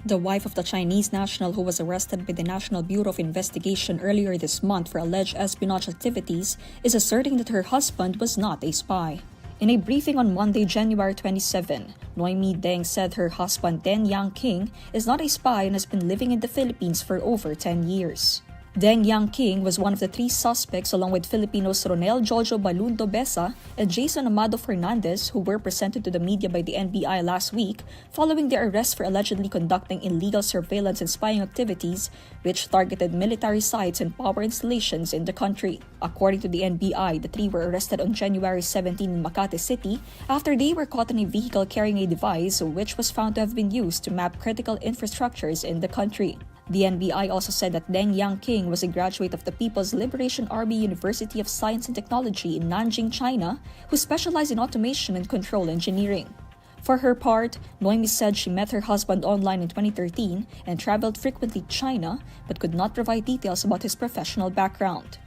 The wife of the Chinese national who was arrested by the National Bureau of Investigation earlier this month for alleged espionage activities is asserting that her husband was not a spy. In a briefing on Monday, January 27, Noemi Deng said her husband Deng Yang is not a spy and has been living in the Philippines for over 10 years. Deng Yang was one of the three suspects along with Filipinos Ronel Jojo Balundo Besa and Jason Amado Fernandez who were presented to the media by the NBI last week following their arrest for allegedly conducting illegal surveillance and spying activities which targeted military sites and power installations in the country. According to the NBI, the three were arrested on January 17 in Makati City after they were caught in a vehicle carrying a device which was found to have been used to map critical infrastructures in the country. The NBI also said that Deng Yang was a graduate of the People's Liberation Army University of Science and Technology in Nanjing, China, who specialized in automation and control engineering. For her part, Noemi said she met her husband online in 2013 and traveled frequently to China, but could not provide details about his professional background.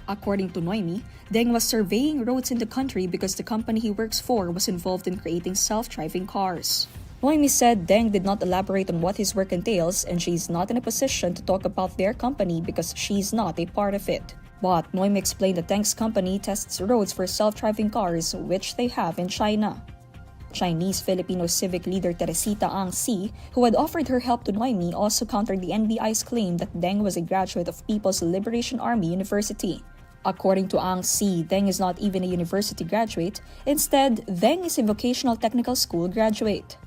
According to Noemi, Deng was surveying roads in the country because the company he works for was involved in creating self-driving cars. Noemi said Deng did not elaborate on what his work entails and she is not in a position to talk about their company because she is not a part of it. But Noemi explained that Deng's company tests roads for self-driving cars, which they have in China. Chinese Filipino civic leader Teresita Ang Si, who had offered her help to Noemi, also countered the NBI's claim that Deng was a graduate of People's Liberation Army University. According to Ang Si, Deng is not even a university graduate. Instead, Deng is a vocational technical school graduate.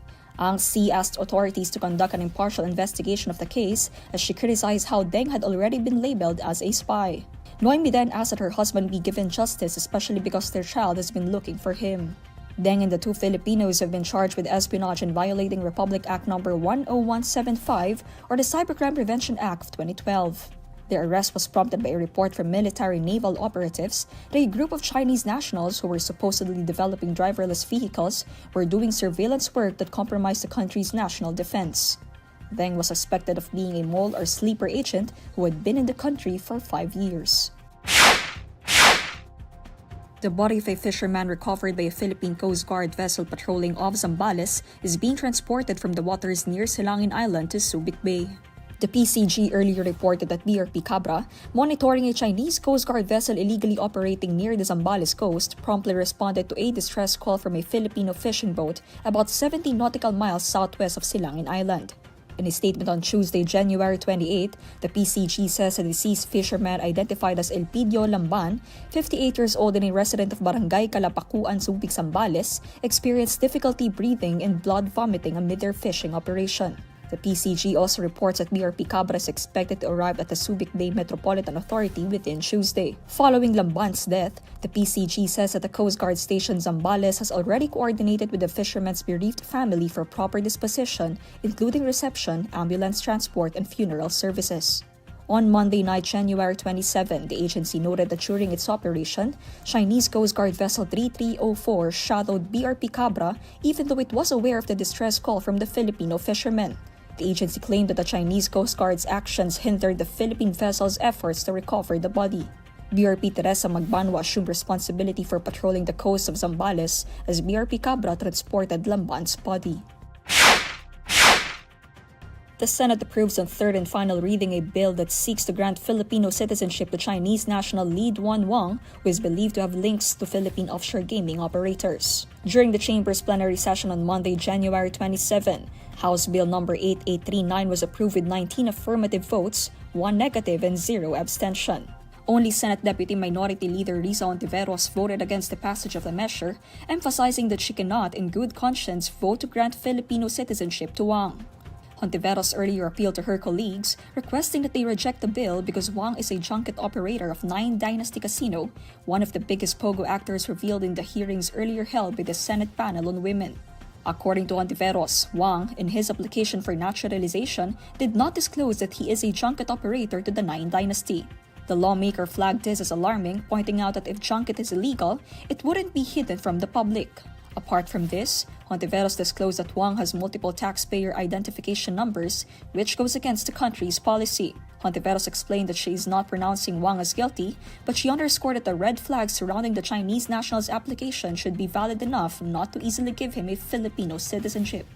Ang Si asked authorities to conduct an impartial investigation of the case as she criticized how Deng had already been labeled as a spy. Noemi then asked that her husband be given justice, especially because their child has been looking for him. Deng and the two Filipinos have been charged with espionage and violating Republic Act No. 10175 or the Cybercrime Prevention Act of 2012. Their arrest was prompted by a report from military naval operatives that a group of Chinese nationals who were supposedly developing driverless vehicles were doing surveillance work that compromised the country's national defense. Deng was suspected of being a mole or sleeper agent who had been in the country for 5 years. The body of a fisherman recovered by a Philippine Coast Guard vessel patrolling off Zambales is being transported from the waters near Silangin Island to Subic Bay. The PCG earlier reported that BRP Cabra, monitoring a Chinese Coast Guard vessel illegally operating near the Zambales coast, promptly responded to a distress call from a Filipino fishing boat about 70 nautical miles southwest of Silangin Island. In a statement on Tuesday, January 28, the PCG says a deceased fisherman identified as Elpidio Lamban, 58 years old and a resident of Barangay Calapacuan, Subic, Zambales, experienced difficulty breathing and blood vomiting amid their fishing operation. The PCG also reports that BRP Cabra is expected to arrive at the Subic Bay Metropolitan Authority within Tuesday. Following Lamban's death, the PCG says that the Coast Guard Station Zambales has already coordinated with the fisherman's bereaved family for proper disposition, including reception, ambulance transport, and funeral services. On Monday night, January 27, the agency noted that during its operation, Chinese Coast Guard Vessel 3304 shadowed BRP Cabra even though it was aware of the distress call from the Filipino fishermen. The agency claimed that the Chinese Coast Guard's actions hindered the Philippine vessel's efforts to recover the body. BRP Teresa Magbanwa assumed responsibility for patrolling the coast of Zambales as BRP Cabra transported Lamban's body. The Senate approves on third and final reading a bill that seeks to grant Filipino citizenship to Chinese national Li Duan, who is believed to have links to Philippine offshore gaming operators. During the Chamber's plenary session on Monday, January 27, House Bill No. 8839 was approved with 19 affirmative votes, 1 negative, and 0 abstention. Only Senate Deputy Minority Leader Risa Hontiveros voted against the passage of the measure, emphasizing that she cannot, in good conscience, vote to grant Filipino citizenship to Wang. Hontiveros earlier appealed to her colleagues, requesting that they reject the bill because Wang is a junket operator of Nine Dynasty Casino, one of the biggest Pogo actors revealed in the hearings earlier held by the Senate panel on women. According to Hontiveros, Wang, in his application for naturalization, did not disclose that he is a junket operator to the Nine Dynasty. The lawmaker flagged this as alarming, pointing out that if junket is illegal, it wouldn't be hidden from the public. Apart from this, Hontiveros disclosed that Wang has multiple taxpayer identification numbers, which goes against the country's policy. Hontiveros explained that she is not pronouncing Wang as guilty, but she underscored that the red flags surrounding the Chinese national's application should be valid enough not to easily give him a Filipino citizenship.